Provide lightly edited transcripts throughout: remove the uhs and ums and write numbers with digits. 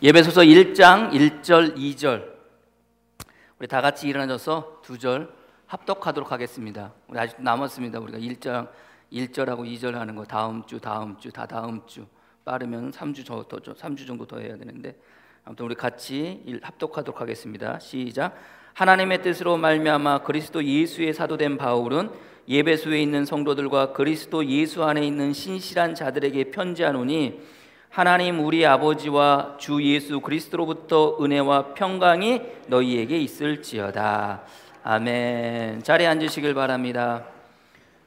예배소서 1장 1절 2절 우리 다 같이 일어나셔서 두 절 합독하도록 하겠습니다. 우리 아직 남았습니다. 우리가 1장 1절하고 2절 하는 거 다음 주 다 다음 주 빠르면 3주 정도 더 해야 되는데 아무튼 우리 같이 합독하도록 하겠습니다. 시작. 하나님의 뜻으로 말미암아 그리스도 예수의 사도된 바울은 예배소에 있는 성도들과 그리스도 예수 안에 있는 신실한 자들에게 편지하노니 하나님 우리 아버지와 주 예수 그리스도로부터 은혜와 평강이 너희에게 있을지어다. 아멘. 자리에 앉으시길 바랍니다.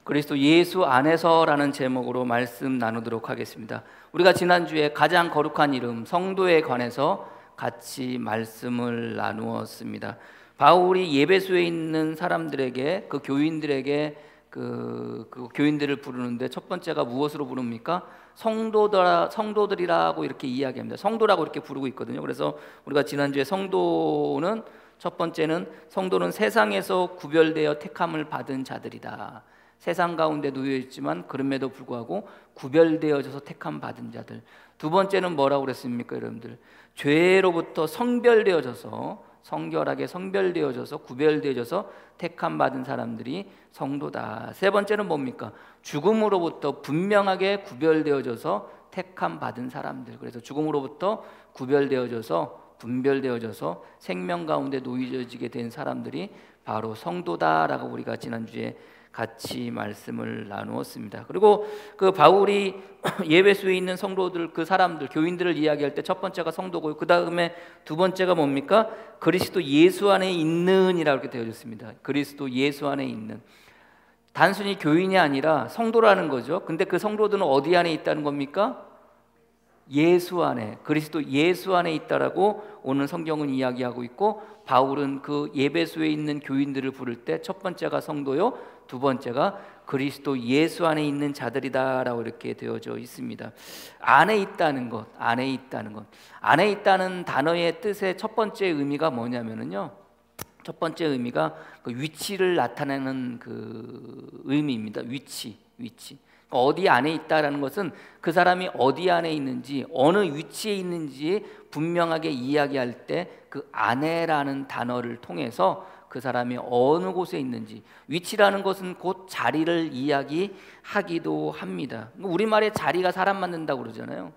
그리스도 예수 안에서라는 제목으로 말씀 나누도록 하겠습니다. 우리가 지난주에 가장 거룩한 이름 성도에 관해서 같이 말씀을 나누었습니다. 바울이 예배소에 있는 사람들에게 그 교인들에게 그 교인들을 부르는데 첫 번째가 무엇으로 부릅니까? 성도들이라고 이렇게 이야기합니다. 성도라고 이렇게 부르고 있거든요. 그래서 우리가 지난주에 성도는 첫 번째는 성도는 세상에서 구별되어 택함을 받은 자들이다. 세상 가운데 놓여 있지만 그럼에도 불구하고 구별되어져서 택함 받은 자들. 두 번째는 뭐라고 그랬습니까, 여러분들? 죄로부터 성별되어져서 성결하게 성별되어져서 구별되어져서 택함 받은 사람들이 성도다. 세 번째는 뭡니까? 죽음으로부터 분명하게 구별되어져서 택함 받은 사람들. 그래서 죽음으로부터 구별되어져서 분별되어져서 생명 가운데 놓여지게 된 사람들이 바로 성도다라고 우리가 지난주에 같이 말씀을 나누었습니다. 그리고 그 바울이 예배소에 있는 성도들, 그 사람들, 교인들을 이야기할 때 첫 번째가 성도고요. 그 다음에 두 번째가 뭡니까? 그리스도 예수 안에 있는이라고 이렇게 되어 있습니다. 그리스도 예수 안에 있는. 단순히 교인이 아니라 성도라는 거죠. 근데 그 성도들은 어디 안에 있다는 겁니까? 예수 안에, 그리스도 예수 안에 있다라고 오늘 성경은 이야기하고 있고, 바울은 그 예배소에 있는 교인들을 부를 때 첫 번째가 성도요, 두 번째가 그리스도 예수 안에 있는 자들이다라고 이렇게 되어져 있습니다. 안에 있다는 것, 안에 있다는 것, 안에 있다는 단어의 뜻의 첫 번째 의미가 뭐냐면요, 첫 번째 의미가 그 위치를 나타내는 그 의미입니다. 위치. 어디 안에 있다라는 것은 그 사람이 어디 안에 있는지, 어느 위치에 있는지 분명하게 이야기할 때 그 안에라는 단어를 통해서 그 사람이 어느 곳에 있는지, 위치라는 것은 곧 자리를 이야기하기도 합니다. 우리말에 자리가 사람 만든다고 그러잖아요.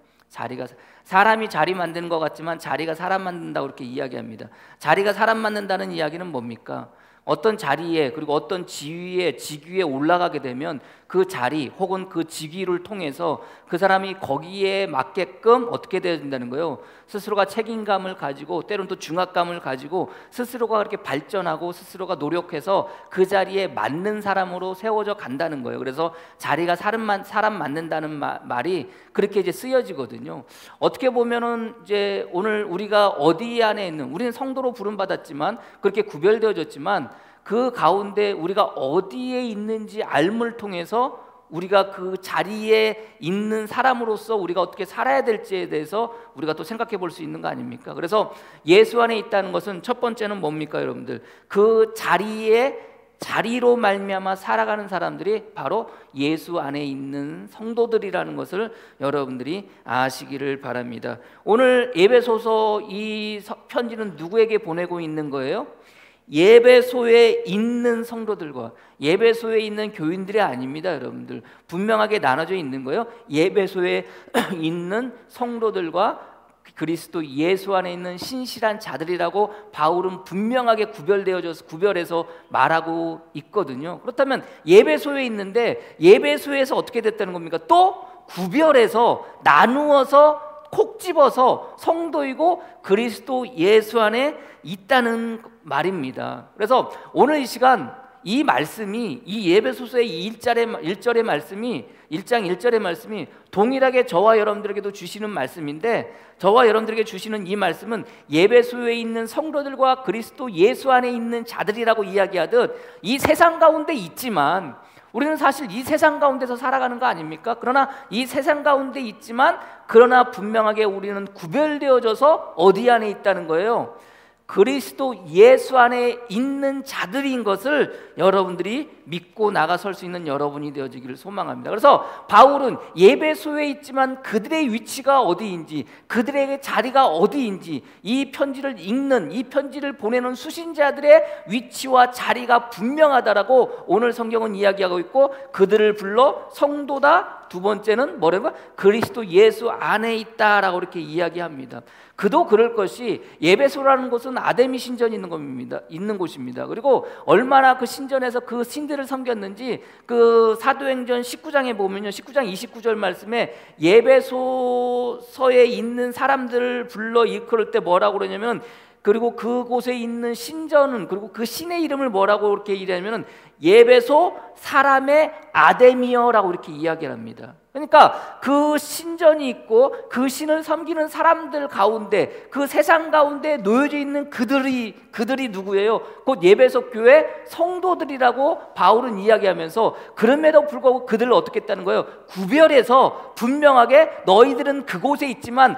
사람이 자리 만드는 것 같지만 자리가 사람 만든다고 그렇게 이야기합니다. 자리가 사람 만든다는 이야기는 뭡니까? 어떤 자리에, 그리고 어떤 지위에, 직위에 올라가게 되면 그 자리 혹은 그 직위를 통해서 그 사람이 거기에 맞게끔 어떻게 되어야 된다는 거예요? 스스로가 책임감을 가지고, 때로는 또 중압감을 가지고 스스로가 그렇게 발전하고 스스로가 노력해서 그 자리에 맞는 사람으로 세워져 간다는 거예요. 그래서 자리가 사람 맞는다는 말이 그렇게 이제 쓰여지거든요. 어떻게 보면은 이제 오늘 우리가 어디 안에 있는, 우리는 성도로 부름받았지만 그렇게 구별되어졌지만 그 가운데 우리가 어디에 있는지 알물 통해서 우리가 그 자리에 있는 사람으로서 우리가 어떻게 살아야 될지에 대해서 우리가 또 생각해 볼 수 있는 거 아닙니까? 그래서 예수 안에 있다는 것은 첫 번째는 뭡니까, 여러분들? 그 자리로 말미암아 살아가는 사람들이 바로 예수 안에 있는 성도들이라는 것을 여러분들이 아시기를 바랍니다. 오늘 예배소서 이 편지는 누구에게 보내고 있는 거예요? 예배소에 있는 성도들과 예배소에 있는 교인들이 아닙니다, 여러분들. 분명하게 나눠져 있는 거예요. 예배소에 있는 성도들과 그리스도 예수 안에 있는 신실한 자들이라고 바울은 분명하게 구별해서 말하고 있거든요. 그렇다면 예배소에 있는데 예배소에서 어떻게 됐다는 겁니까? 또 구별해서 나누어서 콕 집어서 성도이고 그리스도 예수 안에 있다는 말입니다. 그래서 오늘 이 시간 이 말씀이, 이 예배소서의 1절의 말씀이, 1장 1절의 말씀이 동일하게 저와 여러분들에게도 주시는 말씀인데, 저와 여러분들에게 주시는 이 말씀은 예배소에 있는 성도들과 그리스도 예수 안에 있는 자들이라고 이야기하듯 이 세상 가운데 있지만, 우리는 사실 이 세상 가운데서 살아가는 거 아닙니까? 그러나 이 세상 가운데 있지만 그러나 분명하게 우리는 구별되어져서 어디 안에 있다는 거예요? 그리스도 예수 안에 있는 자들인 것을 여러분들이 믿고 나가설 수 있는 여러분이 되어지기를 소망합니다. 그래서 바울은 예배소에 있지만 그들의 위치가 어디인지, 그들에게 자리가 어디인지, 이 편지를 읽는, 이 편지를 보내는 수신자들의 위치와 자리가 분명하다라고 오늘 성경은 이야기하고 있고, 그들을 불러 성도다, 두 번째는 뭐라고? 그리스도 예수 안에 있다라고 이렇게 이야기합니다. 그도 그럴 것이, 예배소라는 곳은 아데미 신전이 있는 곳입니다. 그리고 얼마나 그 신전에서 그 신들을 섬겼는지 그 사도행전 19장에 보면요, 19장 29절 말씀에 예배소서에 있는 사람들을 불러 일컬을 때 뭐라고 그러냐면, 그리고 그곳에 있는 신전은, 그리고 그 신의 이름을 뭐라고 이렇게 이야기하면 예배소 사람의 아데미어라고 이렇게 이야기를 합니다. 그러니까 그 신전이 있고 그 신을 섬기는 사람들 가운데, 그 세상 가운데 놓여져 있는 그들이 누구예요? 곧 예배소 교회 성도들이라고 바울은 이야기하면서, 그럼에도 불구하고 그들을 어떻게 했다는 거예요? 구별해서 분명하게 너희들은 그곳에 있지만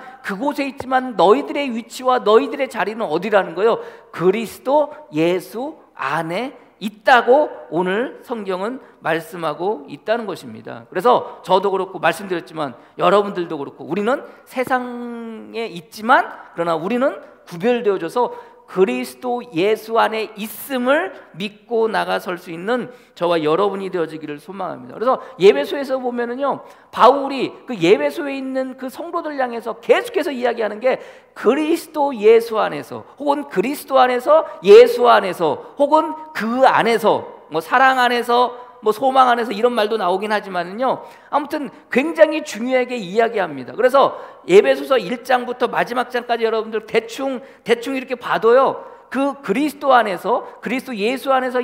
너희들의 위치와 너희들의 자리는 어디라는 거예요? 그리스도 예수 안에 있다고 오늘 성경은 말씀하고 있다는 것입니다. 그래서 저도 그렇고 말씀드렸지만 여러분들도 그렇고, 우리는 세상에 있지만 그러나 우리는 구별되어져서 그리스도 예수 안에 있음을 믿고 나가설 수 있는 저와 여러분이 되어지기를 소망합니다. 그래서 예배소에서 보면은요, 바울이 그 예배소에 있는 그 성도들 향해서 계속해서 이야기하는 게 그리스도 예수 안에서, 혹은 그리스도 안에서, 예수 안에서, 혹은 그 안에서, 뭐 사랑 안에서, 뭐 소망 안에서, 이런 말도 나오긴 하지만은요, 아무튼 굉장히 중요하게 이야기합니다. 그래서 에베소서 1장부터 마지막 장까지 여러분들 대충 이렇게 봐도요, 그 그리스도 안에서, 그리스도 예수 안에서,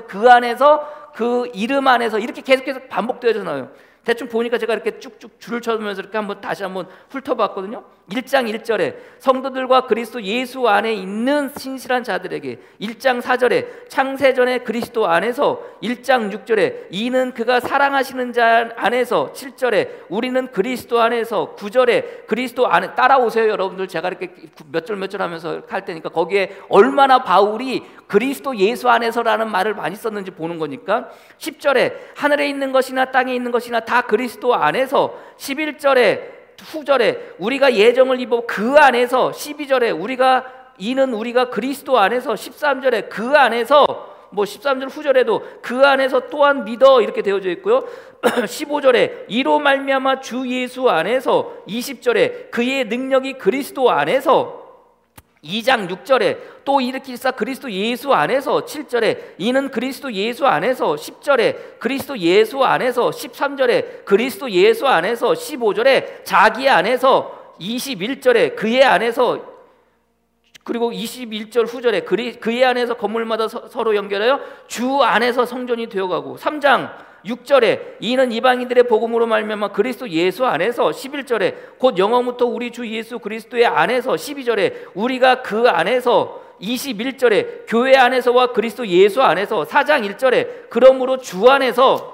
그 안에서, 그 이름 안에서, 이렇게 계속해서 반복되어져 나와요. 대충 보니까 제가 이렇게 쭉쭉 줄을 쳐보면서 이렇게 다시 한번 훑어봤거든요. 1장 1절에 성도들과 그리스도 예수 안에 있는 신실한 자들에게, 1장 4절에 창세전에 그리스도 안에서, 1장 6절에 이는 그가 사랑하시는 자 안에서, 7절에 우리는 그리스도 안에서, 9절에 그리스도 안에, 따라오세요 여러분들. 제가 이렇게 몇 절 하면서 할 테니까 거기에 얼마나 바울이 그리스도 예수 안에서라는 말을 많이 썼는지 보는 거니까. 10절에 하늘에 있는 것이나 땅에 있는 것이나 다 그리스도 안에서, 11절에 후절에 우리가 예정을 입어 그 안에서, 12절에 우리가 그리스도 안에서, 13절에 그 안에서, 뭐 13절 후절에도 그 안에서 또한 믿어 이렇게 되어져 있고요. 15절에 이로 말미암아 주 예수 안에서, 20절에 그의 능력이 그리스도 안에서, 2장 6절에 또 일으키사 그리스도 예수 안에서, 7절에 이는 그리스도 예수 안에서, 10절에 그리스도 예수 안에서, 13절에 그리스도 예수 안에서, 15절에 자기 안에서, 21절에 그의 안에서, 그리고 21절 후절에 그의 안에서 건물마다 서로 연결하여 주 안에서 성전이 되어가고, 3장 6절에 이는 이방인들의 복음으로 말미암아 그리스도 예수 안에서, 11절에 곧 영원부터 우리 주 예수 그리스도의 안에서, 12절에 우리가 그 안에서, 21절에 교회 안에서와 그리스도 예수 안에서, 4장 1절에 그러므로 주 안에서,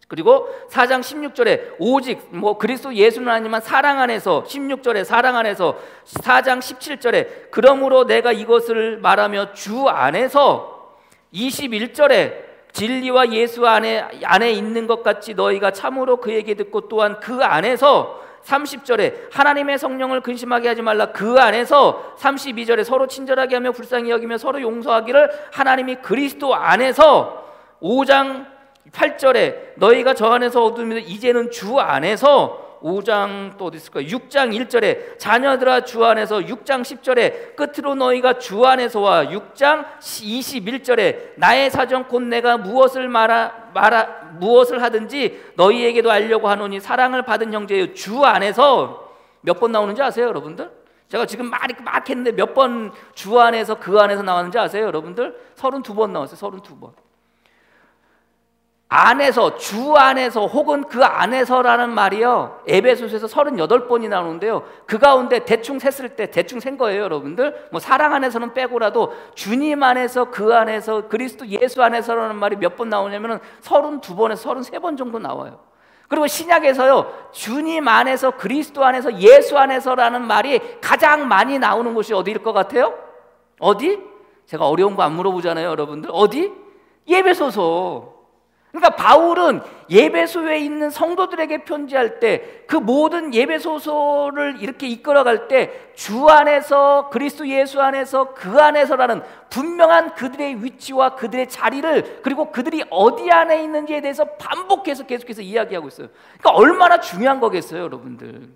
그리고 4장 16절에 오직 뭐 그리스도 예수는 아니지만 사랑 안에서, 16절에 사랑 안에서, 4장 17절에 그러므로 내가 이것을 말하며 주 안에서, 21절에 진리와 예수 안에 있는 것 같이 너희가 참으로 그에게 듣고 또한 그 안에서, 30절에 하나님의 성령을 근심하게 하지 말라 그 안에서, 32절에 서로 친절하게 하며 불쌍히 여기며 서로 용서하기를 하나님이 그리스도 안에서, 5장 8절에 너희가 저 안에서 얻으면 이제는 주 안에서, 5장 또 어디 있을까요? 6장 1절에 자녀들아 주 안에서, 6장 10절에 끝으로 너희가 주 안에서와, 6장 21절에 나의 사정 곧 내가 무엇을 하든지 너희에게도 알려고 하노니 사랑을 받은 형제여 주 안에서. 몇 번 나오는지 아세요 여러분들? 제가 지금 막 했는데 몇 번 주 안에서 그 안에서 나왔는지 아세요 여러분들? 32번 나왔어요. 32번. 안에서, 주 안에서, 혹은 그 안에서라는 말이요, 에베소서에서 38번이 나오는데요, 그 가운데 대충 셌을 때 대충 센 거예요 여러분들. 뭐 사랑 안에서는 빼고라도 주님 안에서, 그 안에서, 그리스도 예수 안에서라는 말이 몇 번 나오냐면 32번에서 33번 정도 나와요. 그리고 신약에서요, 주님 안에서, 그리스도 안에서, 예수 안에서라는 말이 가장 많이 나오는 곳이 어디일 것 같아요? 어디? 제가 어려운 거 안 물어보잖아요, 여러분들. 어디? 예배소서. 그러니까 바울은 예배소에 있는 성도들에게 편지할 때 그 모든 예배소서를 이렇게 이끌어갈 때 주 안에서, 그리스도 예수 안에서, 그 안에서라는 분명한 그들의 위치와 그들의 자리를, 그리고 그들이 어디 안에 있는지에 대해서 반복해서 계속해서 이야기하고 있어요. 그러니까 얼마나 중요한 거겠어요, 여러분들.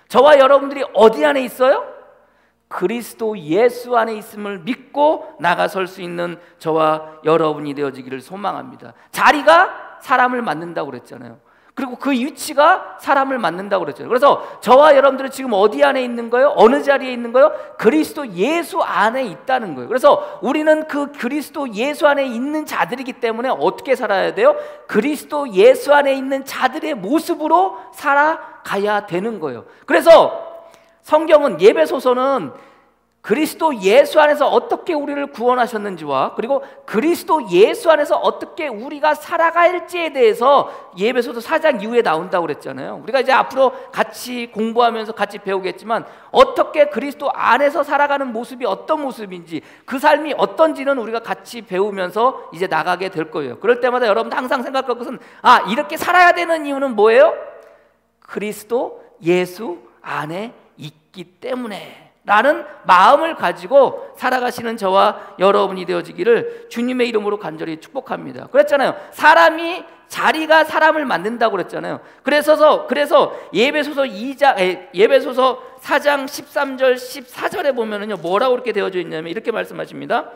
저와 여러분들이 어디 안에 있어요? 그리스도 예수 안에 있음을 믿고 나가설 수 있는 저와 여러분이 되어지기를 소망합니다. 자리가 사람을 만든다고 그랬잖아요. 그리고 그 위치가 사람을 만든다고 그랬잖아요. 그래서 저와 여러분들은 지금 어디 안에 있는 거예요? 어느 자리에 있는 거예요? 그리스도 예수 안에 있다는 거예요. 그래서 우리는 그 그리스도 예수 안에 있는 자들이기 때문에 어떻게 살아야 돼요? 그리스도 예수 안에 있는 자들의 모습으로 살아가야 되는 거예요. 그래서 성경은, 예배소서는 그리스도 예수 안에서 어떻게 우리를 구원하셨는지와 그리고 그리스도 예수 안에서 어떻게 우리가 살아갈지에 대해서 예배소서 4장 이후에 나온다고 그랬잖아요. 우리가 이제 앞으로 같이 공부하면서 같이 배우겠지만 어떻게 그리스도 안에서 살아가는 모습이 어떤 모습인지, 그 삶이 어떤지는 우리가 같이 배우면서 이제 나가게 될 거예요. 그럴 때마다 여러분 항상 생각할 것은, 이렇게 살아야 되는 이유는 뭐예요? 그리스도 예수 안에 있기 때문에 라는 마음을 가지고 살아가시는 저와 여러분이 되어지기를 주님의 이름으로 간절히 축복합니다. 그랬잖아요. 자리가 사람을 만든다고 그랬잖아요. 그래서 예배소서 4장 13절 14절에 보면은요, 뭐라고 이렇게 되어져 있냐면 이렇게 말씀하십니다.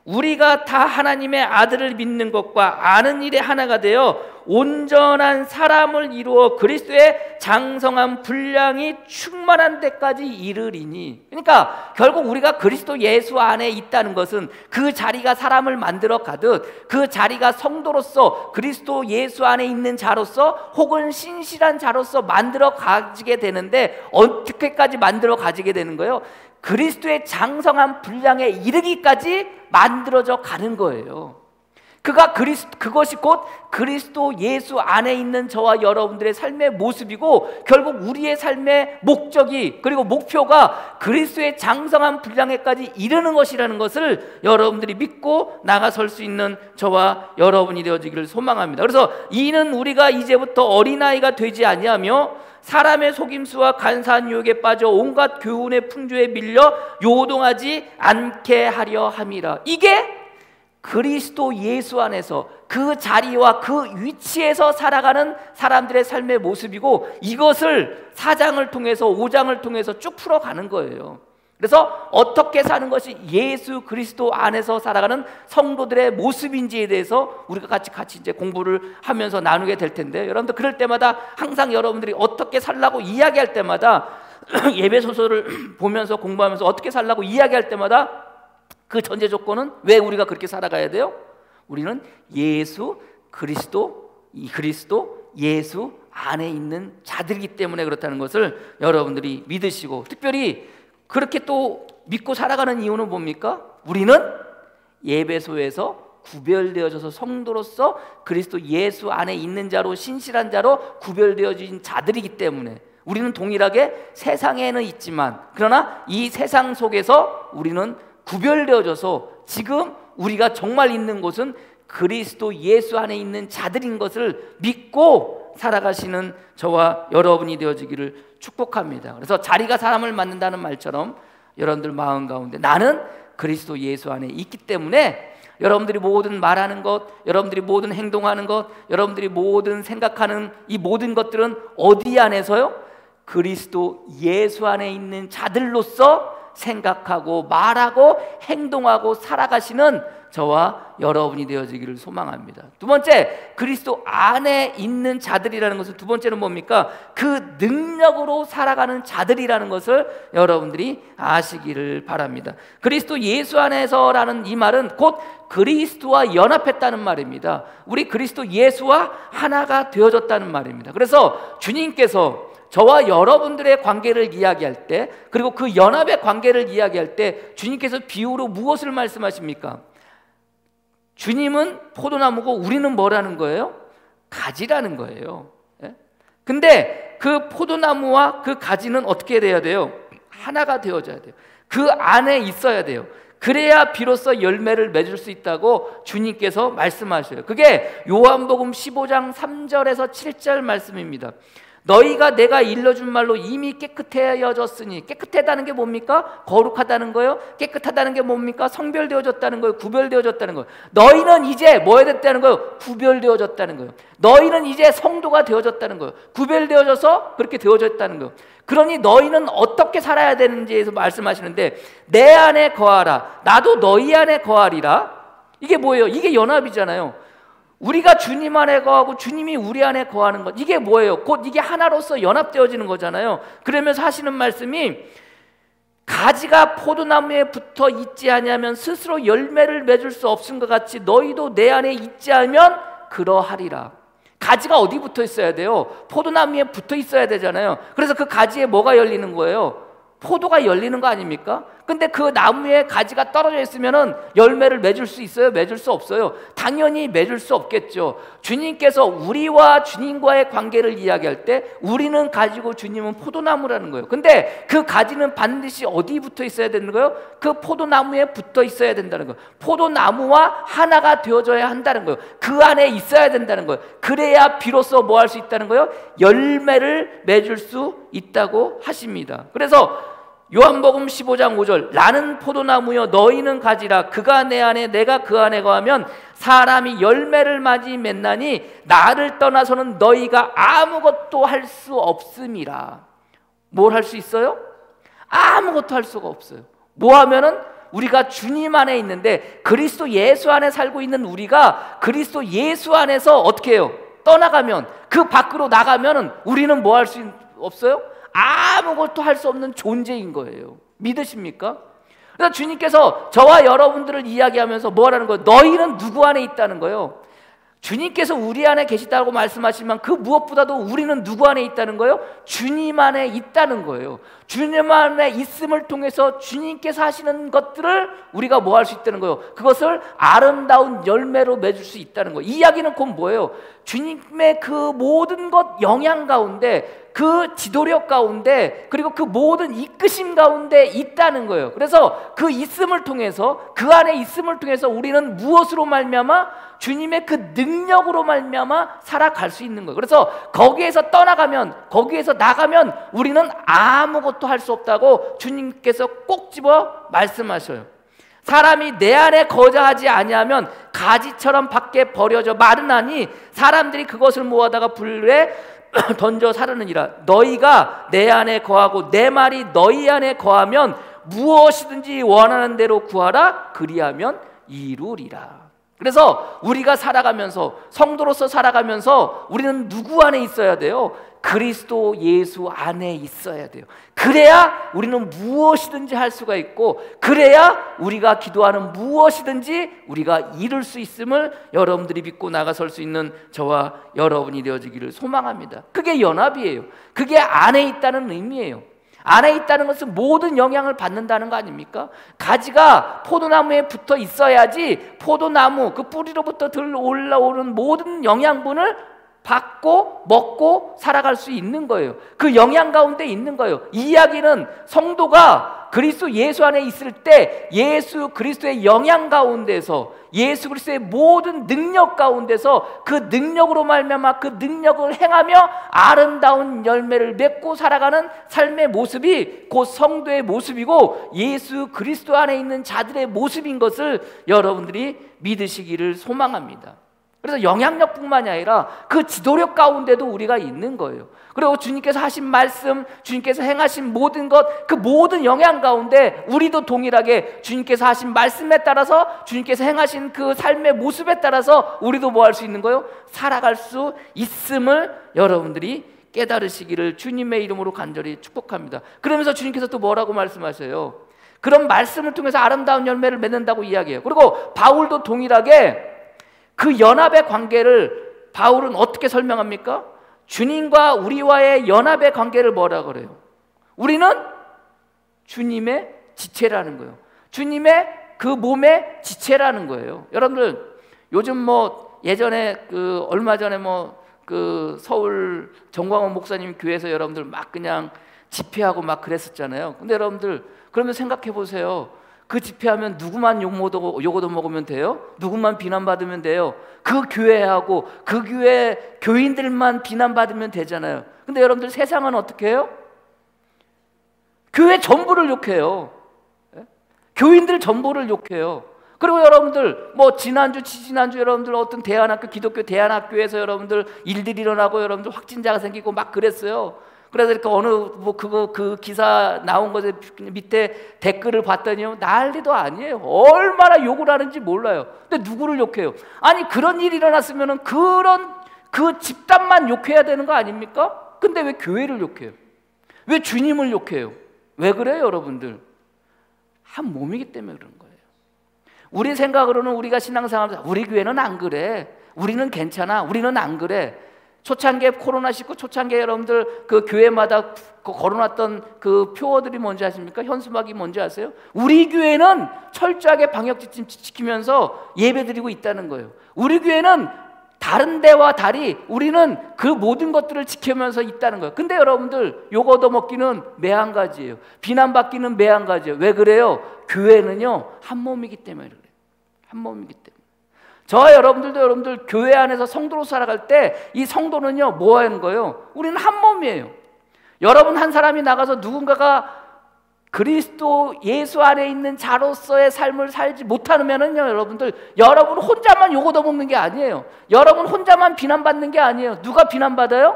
우리가 다 하나님의 아들을 믿는 것과 아는 일에 하나가 되어 온전한 사람을 이루어 그리스도의 장성한 분량이 충만한 데까지 이르리니. 그러니까 결국 우리가 그리스도 예수 안에 있다는 것은 그 자리가 사람을 만들어 가듯 그 자리가 성도로서 그리스도 예수 안에 있는 자로서 혹은 신실한 자로서 만들어 가지게 되는데, 어떻게까지 만들어 가지게 되는 거예요? 그리스도의 장성한 분량에 이르기까지 만들어져 가는 거예요. 그것이 곧 그리스도 예수 안에 있는 저와 여러분들의 삶의 모습이고, 결국 우리의 삶의 목적이, 그리고 목표가 그리스도의 장성한 분량에까지 이르는 것이라는 것을 여러분들이 믿고 나가설 수 있는 저와 여러분이 되어지기를 소망합니다. 그래서 이는 우리가 이제부터 어린아이가 되지 아니하며 사람의 속임수와 간사한 유혹에 빠져 온갖 교훈의 풍조에 밀려 요동하지 않게 하려 함이라. 이게 그리스도 예수 안에서 그 자리와 그 위치에서 살아가는 사람들의 삶의 모습이고, 이것을 4장을 통해서 5장을 통해서 쭉 풀어가는 거예요. 그래서 어떻게 사는 것이 예수 그리스도 안에서 살아가는 성도들의 모습인지에 대해서 우리가 같이 이제 공부를 하면서 나누게 될 텐데, 여러분들 그럴 때마다 항상 여러분들이 어떻게 살라고 이야기할 때마다 예배소서를 보면서 공부하면서 어떻게 살라고 이야기할 때마다 그 전제 조건은, 왜 우리가 그렇게 살아가야 돼요? 우리는 그리스도 예수 안에 있는 자들이기 때문에 그렇다는 것을 여러분들이 믿으시고, 특별히 그렇게 또 믿고 살아가는 이유는 뭡니까? 우리는 예배소에서 구별되어져서 성도로서 그리스도 예수 안에 있는 자로, 신실한 자로 구별되어진 자들이기 때문에, 우리는 동일하게 세상에는 있지만 그러나 이 세상 속에서 우리는 구별되어져서 지금 우리가 정말 있는 곳은 그리스도 예수 안에 있는 자들인 것을 믿고 살아가시는 저와 여러분이 되어지기를 축복합니다. 그래서 자리가 사람을 만든다는 말처럼 여러분들 마음 가운데 나는 그리스도 예수 안에 있기 때문에 여러분들이 모든 말하는 것, 여러분들이 모든 행동하는 것, 여러분들이 모든 생각하는 이 모든 것들은 어디 안에서요? 그리스도 예수 안에 있는 자들로서 생각하고 말하고 행동하고 살아가시는 저와 여러분이 되어지기를 소망합니다. 두 번째, 그리스도 안에 있는 자들이라는 것은, 두 번째는 뭡니까? 그 능력으로 살아가는 자들이라는 것을 여러분들이 아시기를 바랍니다. 그리스도 예수 안에서라는 이 말은 곧 그리스도와 연합했다는 말입니다. 우리 그리스도 예수와 하나가 되어졌다는 말입니다. 그래서 주님께서 저와 여러분들의 관계를 이야기할 때, 그리고 그 연합의 관계를 이야기할 때 주님께서 비유로 무엇을 말씀하십니까? 주님은 포도나무고 우리는 뭐라는 거예요? 가지라는 거예요. 근데 그 포도나무와 그 가지는 어떻게 돼야 돼요? 하나가 되어져야 돼요. 그 안에 있어야 돼요. 그래야 비로소 열매를 맺을 수 있다고 주님께서 말씀하셔요. 그게 요한복음 15장 3절에서 7절 말씀입니다. 너희가 내가 일러준 말로 이미 깨끗해졌으니, 깨끗하다는 게 뭡니까? 거룩하다는 거예요. 깨끗하다는 게 뭡니까? 성별되어졌다는 거예요. 구별되어졌다는 거예요. 너희는 이제 뭐가 됐다는 거예요? 구별되어졌다는 거예요. 너희는 이제 성도가 되어졌다는 거예요. 구별되어져서 그렇게 되어졌다는 거예요. 그러니 너희는 어떻게 살아야 되는지에서 말씀하시는데, 내 안에 거하라, 나도 너희 안에 거하리라. 이게 뭐예요? 이게 연합이잖아요. 우리가 주님 안에 거하고 주님이 우리 안에 거하는 것, 이게 뭐예요? 곧 이게 하나로서 연합되어지는 거잖아요. 그러면서 하시는 말씀이, 가지가 포도나무에 붙어 있지 아니하면 스스로 열매를 맺을 수 없은 것 같이 너희도 내 안에 있지 않으면 그러하리라. 가지가 어디 붙어 있어야 돼요? 포도나무에 붙어 있어야 되잖아요. 그래서 그 가지에 뭐가 열리는 거예요? 포도가 열리는 거 아닙니까? 근데 그 나무에 가지가 떨어져 있으면은 열매를 맺을 수 있어요? 맺을 수 없어요? 당연히 맺을 수 없겠죠. 주님께서 우리와 주님과의 관계를 이야기할 때 우리는 가지고 주님은 포도나무라는 거예요. 근데 그 가지는 반드시 어디 붙어 있어야 되는 거예요? 그 포도나무에 붙어 있어야 된다는 거예요. 포도나무와 하나가 되어져야 한다는 거예요. 그 안에 있어야 된다는 거예요. 그래야 비로소 뭐 할 수 있다는 거예요? 열매를 맺을 수 있다고 하십니다. 그래서 요한복음 15장 5절, 나는 포도나무여 너희는 가지라, 그가 내 안에 내가 그 안에 거하면 사람이 열매를 많이 맺나니 나를 떠나서는 너희가 아무것도 할 수 없음이라. 뭘 할 수 있어요? 아무것도 할 수가 없어요. 뭐 하면은 우리가 주님 안에 있는데, 그리스도 예수 안에 살고 있는 우리가 그리스도 예수 안에서 어떻게 해요? 떠나가면, 그 밖으로 나가면은 우리는 뭐 할 수 없어요? 아무것도 할 수 없는 존재인 거예요. 믿으십니까? 그래서 주님께서 저와 여러분들을 이야기하면서 뭐라는 거예요? 너희는 누구 안에 있다는 거예요. 주님께서 우리 안에 계시다고 말씀하시지만 그 무엇보다도 우리는 누구 안에 있다는 거예요? 주님 안에 있다는 거예요. 주님 안에 있음을 통해서 주님께서 하시는 것들을 우리가 뭐 할 수 있다는 거예요? 그것을 아름다운 열매로 맺을 수 있다는 거예요. 이 이야기는 곧 뭐예요? 주님의 그 모든 것 영향 가운데, 그 지도력 가운데, 그리고 그 모든 이끄심 가운데 있다는 거예요. 그래서 그 있음을 통해서, 그 안에 있음을 통해서 우리는 무엇으로 말미암아? 주님의 그 능력으로 말미암아 살아갈 수 있는 거예요. 그래서 거기에서 떠나가면, 거기에서 나가면 우리는 아무것도 할 수 없다고 주님께서 꼭 집어 말씀하셔요. 사람이 내 안에 거주하지 아니하면 가지처럼 밖에 버려져 마르나니 사람들이 그것을 모아다가 불에 던져 사르느니라. 너희가 내 안에 거하고 내 말이 너희 안에 거하면 무엇이든지 원하는 대로 구하라, 그리하면 이루리라. 그래서 우리가 살아가면서, 성도로서 살아가면서 우리는 누구 안에 있어야 돼요? 그리스도 예수 안에 있어야 돼요. 그래야 우리는 무엇이든지 할 수가 있고, 그래야 우리가 기도하는 무엇이든지 우리가 이룰 수 있음을 여러분들이 믿고 나가설 수 있는 저와 여러분이 되어지기를 소망합니다. 그게 연합이에요. 그게 안에 있다는 의미예요. 안에 있다는 것은 모든 영향을 받는다는 거 아닙니까? 가지가 포도나무에 붙어 있어야지 포도나무 그 뿌리로부터 올라오는 모든 영양분을 받고 먹고 살아갈 수 있는 거예요. 그 영양 가운데 있는 거예요. 이 이야기는 성도가 그리스도 예수 안에 있을 때 예수 그리스도의 영양 가운데서, 예수 그리스도의 모든 능력 가운데서 그 능력으로 말미암아 그 능력을 행하며 아름다운 열매를 맺고 살아가는 삶의 모습이 곧 성도의 모습이고 예수 그리스도 안에 있는 자들의 모습인 것을 여러분들이 믿으시기를 소망합니다. 그래서 영향력뿐만이 아니라 그 지도력 가운데도 우리가 있는 거예요. 그리고 주님께서 하신 말씀, 주님께서 행하신 모든 것, 그 모든 영향 가운데 우리도 동일하게 주님께서 하신 말씀에 따라서, 주님께서 행하신 그 삶의 모습에 따라서 우리도 뭐 할 수 있는 거예요? 살아갈 수 있음을 여러분들이 깨달으시기를 주님의 이름으로 간절히 축복합니다. 그러면서 주님께서 또 뭐라고 말씀하셔요? 그런 말씀을 통해서 아름다운 열매를 맺는다고 이야기해요. 그리고 바울도 동일하게 그 연합의 관계를 바울은 어떻게 설명합니까? 주님과 우리와의 연합의 관계를 뭐라 그래요? 우리는 주님의 지체라는 거예요. 주님의 그 몸의 지체라는 거예요. 여러분들 요즘 뭐 예전에 그 얼마 전에 뭐 그 서울 정광훈 목사님 교회에서 여러분들 막 그냥 집회하고 막 그랬었잖아요. 근데 여러분들 그러면 생각해 보세요. 그 집회하면 누구만 욕 얻어먹으면 돼요? 누구만 비난받으면 돼요? 그 교회하고 그 교회 교인들만 비난받으면 되잖아요. 근데 여러분들 세상은 어떻게 해요? 교회 전부를 욕해요. 교인들 전부를 욕해요. 그리고 여러분들 뭐 지난주 여러분들 어떤 대안학교, 기독교 대안학교에서 여러분들 일들이 일어나고 여러분들 확진자가 생기고 막 그랬어요. 그래서 어느 그 기사 나온 것에 밑에 댓글을 봤더니 난리도 아니에요. 얼마나 욕을 하는지 몰라요. 근데 누구를 욕해요? 아니 그런 일이 일어났으면은 그 집단만 욕해야 되는 거 아닙니까? 근데 왜 교회를 욕해요? 왜 주님을 욕해요? 왜 그래요, 여러분들? 한 몸이기 때문에 그런 거예요. 우리 생각으로는 우리가 신앙생활 우리 교회는 안 그래. 우리는 괜찮아. 우리는 안 그래. 초창기에 코로나19 초창기에 여러분들 그 교회마다 걸어놨던 그 표어들이 뭔지 아십니까? 현수막이 뭔지 아세요? 우리 교회는 철저하게 방역 지침 지키면서 예배드리고 있다는 거예요. 우리 교회는 다른 데와 달리 우리는 그 모든 것들을 지키면서 있다는 거예요. 근데 여러분들 욕 얻어먹기는 매한 가지예요. 비난받기는 매한 가지예요. 왜 그래요? 교회는요 한 몸이기 때문에 그래요. 한 몸이기 때문에. 저와 여러분들도 여러분들 교회 안에서 성도로 살아갈 때 이 성도는요 뭐 하는 거예요? 우리는 한 몸이에요. 여러분 한 사람이 나가서 누군가가 그리스도 예수 안에 있는 자로서의 삶을 살지 못하면은요 여러분 혼자만 욕 얻어먹는 게 아니에요. 여러분 혼자만 비난받는 게 아니에요. 누가 비난받아요?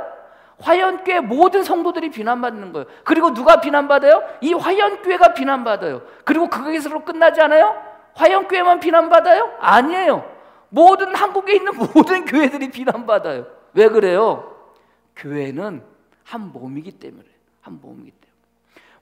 화연교회 모든 성도들이 비난받는 거예요. 그리고 누가 비난받아요? 이 화연교회가 비난받아요. 그리고 그것으로 끝나지 않아요? 화연교회만 비난받아요? 아니에요. 모든 한국에 있는 모든 교회들이 비난받아요. 왜 그래요? 교회는 한 몸이기 때문에. 한 몸이기 때문에.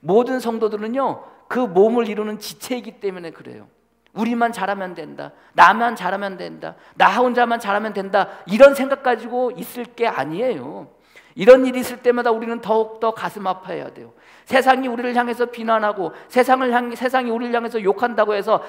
모든 성도들은요 그 몸을 이루는 지체이기 때문에 그래요. 우리만 잘하면 된다. 나만 잘하면 된다. 나 혼자만 잘하면 된다. 이런 생각 가지고 있을 게 아니에요. 이런 일이 있을 때마다 우리는 더욱더 가슴 아파해야 돼요. 세상이 우리를 향해서 비난하고 세상이 우리를 향해서 욕한다고 해서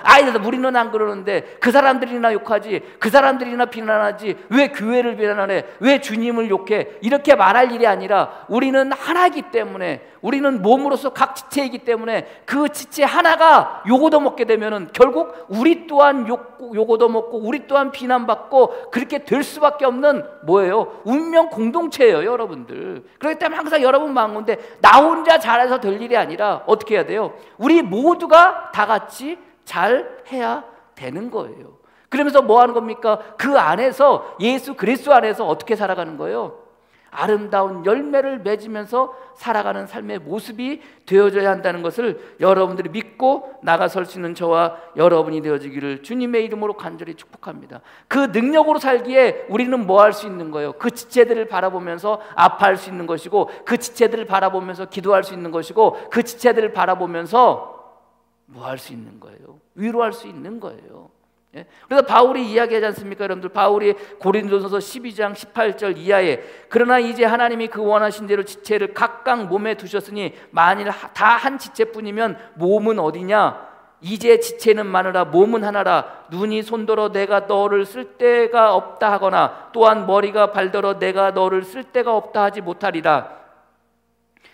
우리는 안 그러는데 그 사람들이나 욕하지, 그 사람들이나 비난하지, 왜 교회를 비난하네, 왜 주님을 욕해, 이렇게 말할 일이 아니라 우리는 하나이기 때문에, 우리는 몸으로서 각 지체이기 때문에 그 지체 하나가 욕 얻어먹게 되면은 결국 우리 또한 욕 얻어먹고 우리 또한 비난받고 그렇게 될 수밖에 없는 뭐예요? 운명 공동체예요, 여러분들. 그렇기 때문에 항상 여러분 마음 가운데 나 혼자 잘해서 될 일이 아니라 어떻게 해야 돼요? 우리 모두가 다 같이 잘 해야 되는 거예요. 그러면서 뭐 하는 겁니까? 그 안에서 예수 그리스도 안에서 어떻게 살아가는 거예요? 아름다운 열매를 맺으면서 살아가는 삶의 모습이 되어져야 한다는 것을 여러분들이 믿고 나가설 수 있는 저와 여러분이 되어지기를 주님의 이름으로 간절히 축복합니다. 그 능력으로 살기에 우리는 뭐 할 수 있는 거예요? 그 지체들을 바라보면서 아파할 수 있는 것이고, 그 지체들을 바라보면서 기도할 수 있는 것이고, 그 지체들을 바라보면서 뭐 할 수 있는 거예요? 위로할 수 있는 거예요. 예? 그래서 바울이 이야기하지 않습니까? 여러분들 바울이 고린도전서 12장 18절 이하에 그러나 이제 하나님이 그 원하신 대로 지체를 각각 몸에 두셨으니 만일 다 한 지체뿐이면 몸은 어디냐? 이제 지체는 많으라 몸은 하나라. 눈이 손더러 내가 너를 쓸 데가 없다 하거나 또한 머리가 발더러 내가 너를 쓸 데가 없다 하지 못하리라.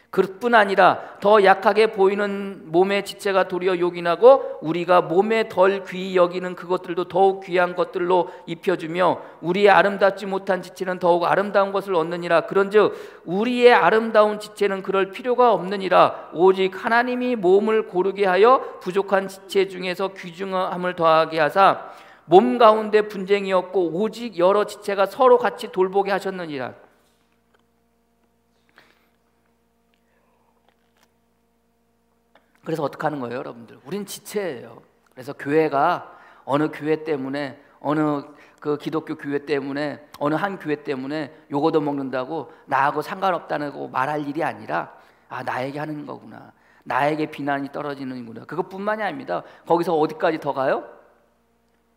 그뿐 아니라 더 약하게 보이는 몸의 지체가 도리어 요긴하고 우리가 몸에 덜 귀히 여기는 그것들도 더욱 귀한 것들로 입혀주며 우리의 아름답지 못한 지체는 더욱 아름다운 것을 얻느니라. 그런즉 우리의 아름다운 지체는 그럴 필요가 없느니라. 오직 하나님이 몸을 고르게 하여 부족한 지체 중에서 귀중함을 더하게 하사 몸 가운데 분쟁이 없고 오직 여러 지체가 서로 같이 돌보게 하셨느니라. 그래서 어떻게 하는 거예요, 여러분들? 우린 지체예요. 그래서 교회가 어느 교회 때문에, 어느 그 기독교 교회 때문에, 어느 한 교회 때문에 욕 얻어먹는다고 나하고 상관없다고 말할 일이 아니라 나에게 하는 거구나, 나에게 비난이 떨어지는구나, 그것뿐만이 아닙니다. 거기서 어디까지 더 가요?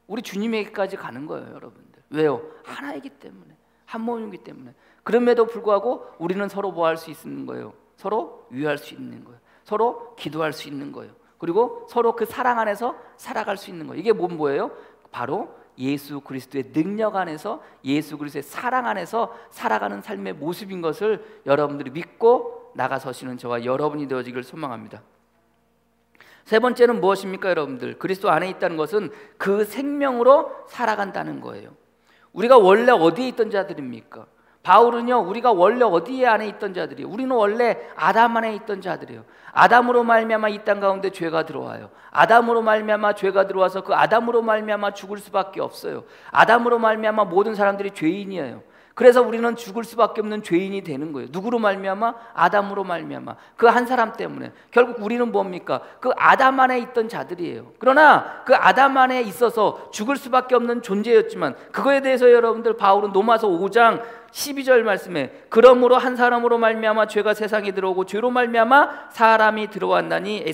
우리 주님에게까지 가는 거예요, 여러분들. 왜요? 하나이기 때문에, 한 몸이기 때문에. 그럼에도 불구하고 우리는 서로 뭐 할 수 있는 거예요? 서로 위할 수 있는 거예요. 서로 기도할 수 있는 거예요. 그리고 서로 그 사랑 안에서 살아갈 수 있는 거예요. 이게 뭐예요? 바로 예수 그리스도의 능력 안에서, 예수 그리스도의 사랑 안에서 살아가는 삶의 모습인 것을 여러분들이 믿고 나가서시는 저와 여러분이 되어지기를 소망합니다. 세 번째는 무엇입니까, 여러분들? 그리스도 안에 있다는 것은 그 생명으로 살아간다는 거예요. 우리가 원래 어디에 있던 자들입니까? 바울은요, 우리가 원래 어디에 안에 있던 자들이에요? 우리는 원래 아담 안에 있던 자들이에요. 아담으로 말미암아 이 땅 가운데 죄가 들어와요. 아담으로 말미암아 죄가 들어와서 그 아담으로 말미암아 죽을 수밖에 없어요. 아담으로 말미암아 모든 사람들이 죄인이에요. 그래서 우리는 죽을 수밖에 없는 죄인이 되는 거예요. 누구로 말미암아? 아담으로 말미암아. 그 한 사람 때문에. 결국 우리는 뭡니까? 그 아담 안에 있던 자들이에요. 그러나 그 아담 안에 있어서 죽을 수밖에 없는 존재였지만, 그거에 대해서 여러분들 바울은 로마서 5장 12절 말씀에, 그러므로 한 사람으로 말미암아 죄가 세상에 들어오고 죄로 말미암아 사람이 들어왔나니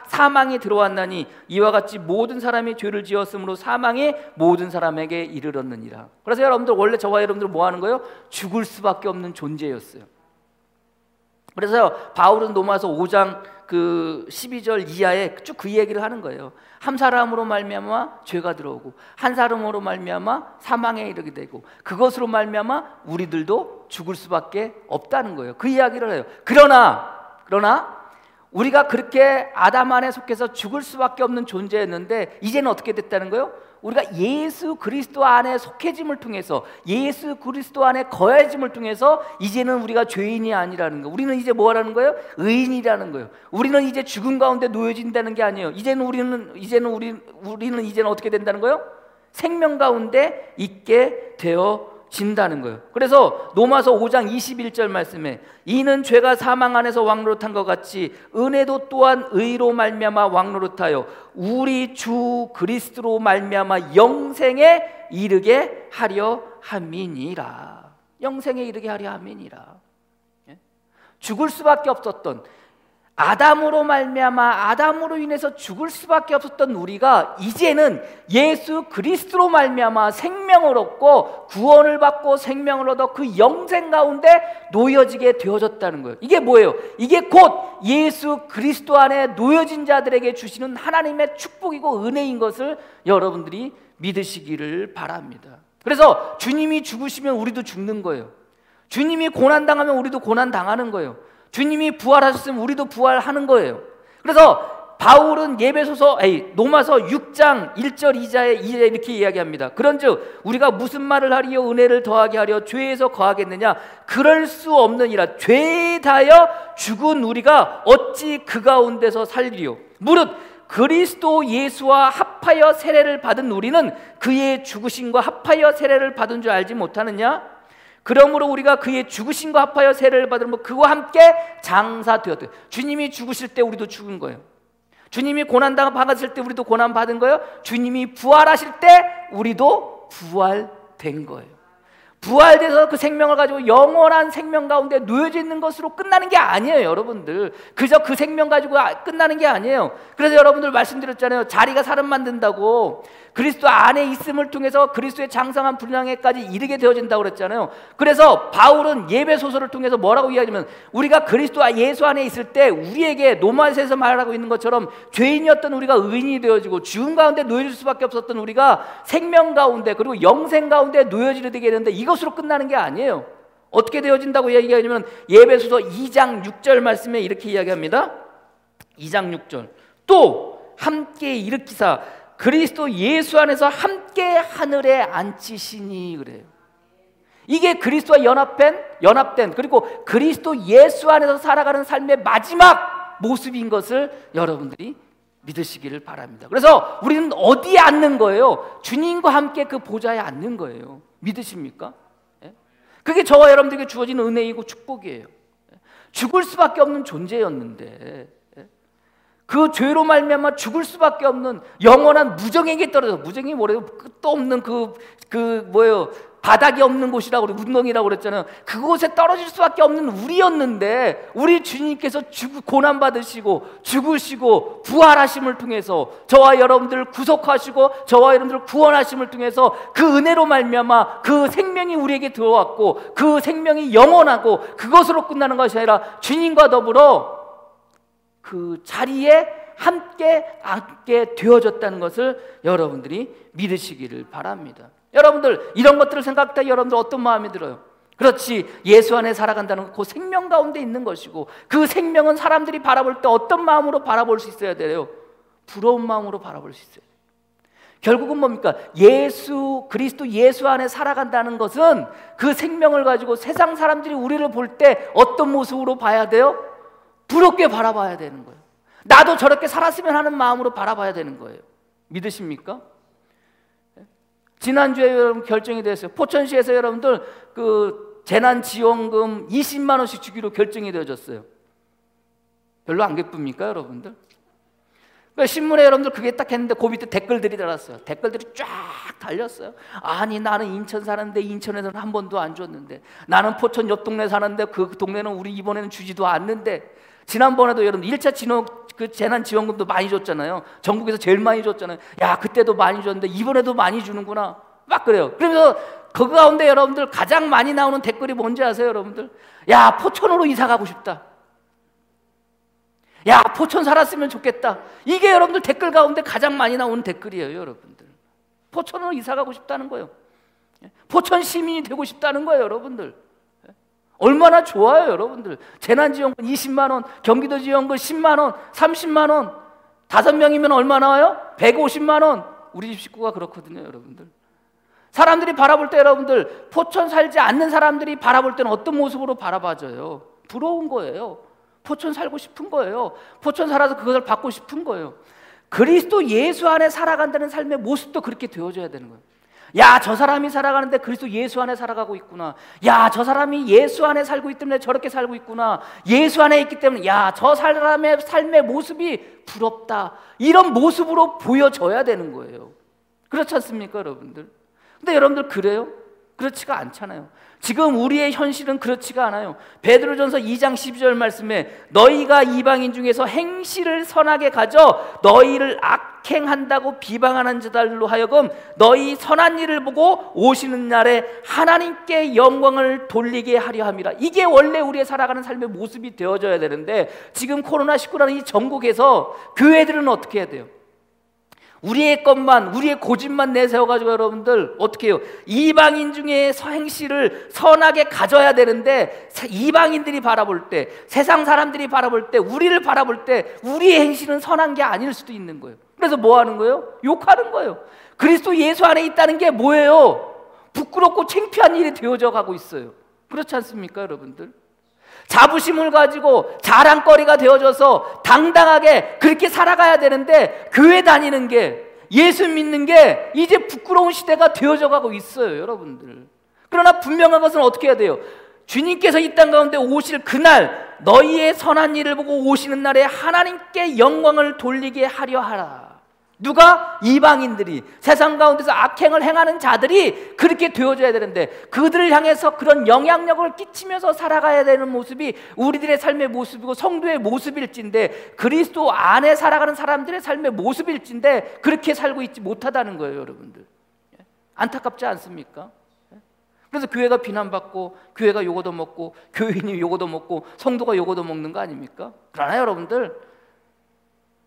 사망이 들어왔나니 이와 같이 모든 사람이 죄를 지었으므로 사망이 모든 사람에게 이르렀느니라. 그래서 여러분들 원래 저와 여러분들 뭐 하는 거예요? 죽을 수밖에 없는 존재였어요. 그래서 바울은 로마서 5장 그 12절 이하에 쭉 그 얘기를 하는 거예요. 한 사람으로 말미암아 죄가 들어오고 한 사람으로 말미암아 사망에 이르게 되고 그것으로 말미암아 우리들도 죽을 수밖에 없다는 거예요. 그 이야기를 해요. 그러나 우리가 그렇게 아담 안에 속해서 죽을 수밖에 없는 존재였는데 이제는 어떻게 됐다는 거예요? 우리가 예수 그리스도 안에 속해짐을 통해서, 예수 그리스도 안에 거해짐을 통해서 이제는 우리가 죄인이 아니라는 거예요. 우리는 이제 뭐라는 거예요? 의인이라는 거예요. 우리는 이제 죽음 가운데 놓여진다는 게 아니에요. 우리는 이제는 어떻게 된다는 거예요? 생명 가운데 있게 되어진다는 거예요. 그래서 로마서 5장 21절 말씀에, 이는 죄가 사망 안에서 왕노릇한 것 같이 은혜도 또한 의로 말미암아 왕노릇하여 우리 주 그리스도로 말미암아 영생에 이르게 하려 함이니라. 영생에 이르게 하려 함이니라. 죽을 수밖에 없었던, 아담으로 말미암아 아담으로 인해서 죽을 수밖에 없었던 우리가 이제는 예수 그리스도로 말미암아 생명을 얻고 구원을 받고 생명을 얻어 그 영생 가운데 놓여지게 되어졌다는 거예요. 이게 뭐예요? 이게 곧 예수 그리스도 안에 놓여진 자들에게 주시는 하나님의 축복이고 은혜인 것을 여러분들이 믿으시기를 바랍니다. 그래서 주님이 죽으시면 우리도 죽는 거예요. 주님이 고난당하면 우리도 고난당하는 거예요. 주님이 부활하셨으면 우리도 부활하는 거예요. 그래서 바울은 로마서 6장 1절 2절에 이렇게 이야기합니다. 그런즉 우리가 무슨 말을 하리요? 은혜를 더하게 하려 죄에서 거하겠느냐? 그럴 수 없느니라. 죄에 대하여 죽은 우리가 어찌 그 가운데서 살리리요? 무릇 그리스도 예수와 합하여 세례를 받은 우리는 그의 죽으심과 합하여 세례를 받은 줄 알지 못하느냐? 그러므로 우리가 그의 죽으심과 합하여 세례를 받으면 그와 함께 장사되었다. 주님이 죽으실 때 우리도 죽은 거예요. 주님이 고난받았을 때 우리도 고난받은 거예요. 주님이 부활하실 때 우리도 부활된 거예요. 부활돼서 그 생명을 가지고 영원한 생명 가운데 놓여져 있는 것으로 끝나는 게 아니에요, 여러분들. 그저 그 생명 가지고 끝나는 게 아니에요. 그래서 여러분들 말씀드렸잖아요. 자리가 사람 만든다고. 그리스도 안에 있음을 통해서 그리스도의 장성한 분량에까지 이르게 되어진다고 그랬잖아요. 그래서 바울은 예배소서를 통해서 뭐라고 이야기하면, 우리가 그리스도 예수 안에 있을 때 우리에게 로마서에서 말하고 있는 것처럼 죄인이었던 우리가 의인이 되어지고 죽음 가운데 놓여질 수밖에 없었던 우리가 생명 가운데 그리고 영생 가운데 놓여지게 되는데 이것으로 끝나는 게 아니에요. 어떻게 되어진다고 이야기하냐면 예배소서 2장 6절 말씀에 이렇게 이야기합니다. 2장 6절, 또 함께 일으키사 그리스도 예수 안에서 함께 하늘에 앉히시니, 그래요. 이게 그리스도와 연합된 그리고 그리스도 예수 안에서 살아가는 삶의 마지막 모습인 것을 여러분들이 믿으시기를 바랍니다. 그래서 우리는 어디에 앉는 거예요? 주님과 함께 그 보좌에 앉는 거예요. 믿으십니까? 그게 저와 여러분들에게 주어진 은혜이고 축복이에요. 죽을 수밖에 없는 존재였는데 그 죄로 말미암아 죽을 수밖에 없는 영원한 무정에게 떨어져, 무정이 뭐래요? 끝도 없는 바닥이 없는 곳이라고 운동이라고 그랬잖아요. 그곳에 떨어질 수밖에 없는 우리였는데 우리 주님께서 고난 받으시고 죽으시고 부활하심을 통해서 저와 여러분들을 구속하시고 저와 여러분들을 구원하심을 통해서 그 은혜로 말미암아 그 생명이 우리에게 들어왔고 그 생명이 영원하고 그것으로 끝나는 것이 아니라 주님과 더불어 그 자리에 함께 앉게 되어졌다는 것을 여러분들이 믿으시기를 바랍니다. 여러분들 이런 것들을 생각할 때 여러분들 어떤 마음이 들어요? 그렇지, 예수 안에 살아간다는 건 그 생명 가운데 있는 것이고 그 생명은 사람들이 바라볼 때 어떤 마음으로 바라볼 수 있어야 돼요? 부러운 마음으로 바라볼 수 있어요. 결국은 뭡니까? 예수 그리스도 예수 안에 살아간다는 것은 그 생명을 가지고 세상 사람들이 우리를 볼 때 어떤 모습으로 봐야 돼요? 부럽게 바라봐야 되는 거예요. 나도 저렇게 살았으면 하는 마음으로 바라봐야 되는 거예요. 믿으십니까? 지난주에 여러분 결정이 됐어요. 포천시에서 여러분들 그 재난지원금 20만 원씩 주기로 결정이 되어졌어요. 별로 안 기쁩니까 여러분들? 그러니까 신문에 여러분들 그게 딱 했는데 그 밑에 댓글들이 달았어요. 댓글들이 쫙 달렸어요. 아니 나는 인천 사는데 인천에서는 한 번도 안 줬는데, 나는 포천 옆 동네 사는데 그 동네는 우리 이번에는 주지도 않는데, 지난번에도 여러분 1차 그 재난지원금도 많이 줬잖아요. 전국에서 제일 많이 줬잖아요. 야 그때도 많이 줬는데 이번에도 많이 주는구나 막 그래요. 그러면서 그 가운데 여러분들 가장 많이 나오는 댓글이 뭔지 아세요 여러분들? 야 포천으로 이사 가고 싶다. 야 포천 살았으면 좋겠다. 이게 여러분들 댓글 가운데 가장 많이 나오는 댓글이에요 여러분들. 포천으로 이사 가고 싶다는 거예요. 포천 시민이 되고 싶다는 거예요 여러분들. 얼마나 좋아요 여러분들. 재난지원금 20만 원, 경기도 지원금 10만 원, 30만 원, 5명이면 얼마 나와요? 150만 원. 우리 집 식구가 그렇거든요 여러분들. 사람들이 바라볼 때 여러분들, 포천 살지 않는 사람들이 바라볼 때는 어떤 모습으로 바라봐줘요? 부러운 거예요. 포천 살고 싶은 거예요. 포천 살아서 그것을 받고 싶은 거예요. 그리스도 예수 안에 살아간다는 삶의 모습도 그렇게 되어줘야 되는 거예요. 야, 저 사람이 살아가는데 그리스도 예수 안에 살아가고 있구나. 야, 저 사람이 예수 안에 살고 있기 때문에 저렇게 살고 있구나. 예수 안에 있기 때문에 야, 저 사람의 삶의 모습이 부럽다. 이런 모습으로 보여져야 되는 거예요. 그렇지 않습니까 여러분들? 근데 여러분들 그래요? 그렇지가 않잖아요. 지금 우리의 현실은 그렇지가 않아요. 베드로전서 2장 12절 말씀에 너희가 이방인 중에서 행실을 선하게 가져 너희를 악행한다고 비방하는 자들로 하여금 너희 선한 일을 보고 오시는 날에 하나님께 영광을 돌리게 하려 함이라. 이게 원래 우리의 살아가는 삶의 모습이 되어져야 되는데, 지금 코로나19라는 이 전국에서 교회들은 어떻게 해야 돼요? 우리의 것만, 우리의 고집만 내세워가지고 여러분들 어떻게 해요? 이방인 중에 행실을 선하게 가져야 되는데, 이방인들이 바라볼 때, 세상 사람들이 바라볼 때, 우리를 바라볼 때 우리의 행실은 선한 게 아닐 수도 있는 거예요. 그래서 뭐 하는 거예요? 욕하는 거예요. 그리스도 예수 안에 있다는 게 뭐예요? 부끄럽고 창피한 일이 되어져 가고 있어요. 그렇지 않습니까 여러분들? 자부심을 가지고 자랑거리가 되어져서 당당하게 그렇게 살아가야 되는데, 교회 다니는 게, 예수 믿는 게 이제 부끄러운 시대가 되어져 가고 있어요 여러분들. 그러나 분명한 것은 어떻게 해야 돼요? 주님께서 이 땅 가운데 오실 그날, 너희의 선한 일을 보고 오시는 날에 하나님께 영광을 돌리게 하려 하라. 누가? 이방인들이, 세상 가운데서 악행을 행하는 자들이 그렇게 되어져야 되는데, 그들을 향해서 그런 영향력을 끼치면서 살아가야 되는 모습이 우리들의 삶의 모습이고 성도의 모습일진데, 그리스도 안에 살아가는 사람들의 삶의 모습일진데 그렇게 살고 있지 못하다는 거예요 여러분들. 안타깝지 않습니까? 그래서 교회가 비난받고, 교회가 욕 얻어먹고, 교인이 욕 얻어먹고, 성도가 욕 얻어먹는 거 아닙니까? 그러나 여러분들,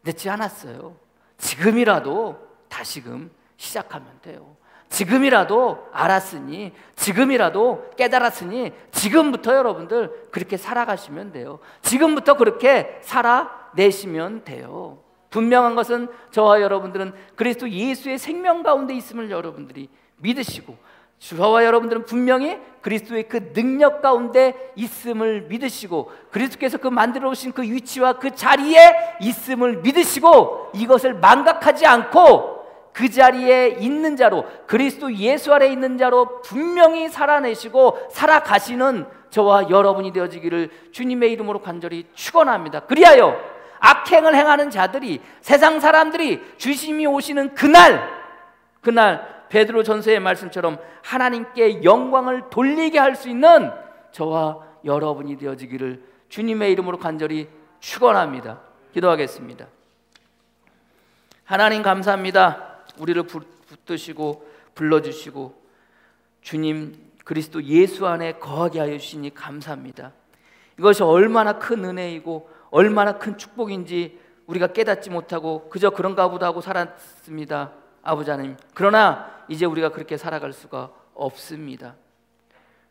늦지 않았어요. 지금이라도 다시금 시작하면 돼요. 지금이라도 알았으니, 지금이라도 깨달았으니 지금부터 여러분들 그렇게 살아가시면 돼요. 지금부터 그렇게 살아내시면 돼요. 분명한 것은 저와 여러분들은 그리스도 예수의 생명 가운데 있음을 여러분들이 믿으시고, 저와 여러분들은 분명히 그리스도의 그 능력 가운데 있음을 믿으시고, 그리스도께서 그 만들어 오신 그 위치와 그 자리에 있음을 믿으시고, 이것을 망각하지 않고 그 자리에 있는 자로, 그리스도 예수 아래 있는 자로 분명히 살아내시고 살아가시는 저와 여러분이 되어지기를 주님의 이름으로 간절히 축원합니다. 그리하여 악행을 행하는 자들이, 세상 사람들이 주님이 오시는 그날 베드로 전서의 말씀처럼 하나님께 영광을 돌리게 할 수 있는 저와 여러분이 되어지기를 주님의 이름으로 간절히 축원합니다. 기도하겠습니다. 하나님 감사합니다. 우리를 붙드시고 불러주시고 주님 그리스도 예수 안에 거하게 하여 주시니 감사합니다. 이것이 얼마나 큰 은혜이고 얼마나 큰 축복인지 우리가 깨닫지 못하고 그저 그런가 보다 하고 살았습니다. 아버지 하나님, 그러나 이제 우리가 그렇게 살아갈 수가 없습니다.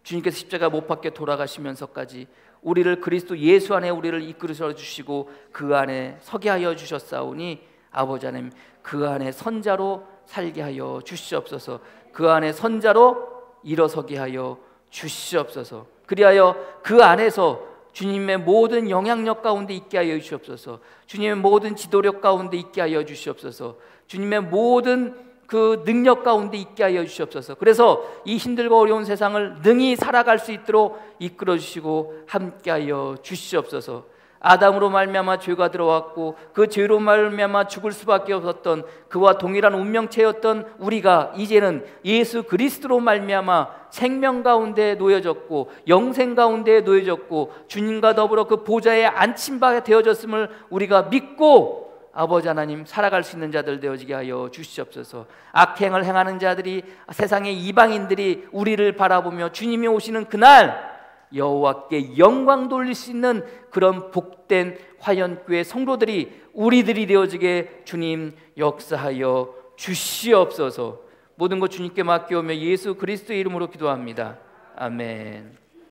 주님께서 십자가 못 박혀 돌아가시면서까지 우리를 그리스도 예수 안에 우리를 이끌어 주시고 그 안에 서게 하여 주셨사오니 아버지 하나님 그 안에 선자로 살게 하여 주시옵소서. 그 안에 선자로 일어서게 하여 주시옵소서. 그리하여 그 안에서 주님의 모든 영향력 가운데 있게 하여 주시옵소서. 주님의 모든 지도력 가운데 있게 하여 주시옵소서. 주님의 모든 그 능력 가운데 있게 하여 주시옵소서. 그래서 이 힘들고 어려운 세상을 능히 살아갈 수 있도록 이끌어 주시고 함께 하여 주시옵소서. 아담으로 말미암아 죄가 들어왔고 그 죄로 말미암아 죽을 수밖에 없었던 그와 동일한 운명체였던 우리가 이제는 예수 그리스도로 말미암아 생명 가운데 놓여졌고 영생 가운데 놓여졌고 주님과 더불어 그 보좌에 앉힌 바 되어졌음을 우리가 믿고 아버지 하나님 살아갈 수 있는 자들 되어지게 하여 주시옵소서. 악행을 행하는 자들이, 세상의 이방인들이 우리를 바라보며 주님이 오시는 그날 여호와께 영광 돌릴 수 있는 그런 복된 화연교회 성도들이 우리들이 되어지게 주님 역사하여 주시옵소서. 모든 것 주님께 맡겨오며 예수 그리스도의 이름으로 기도합니다. 아멘.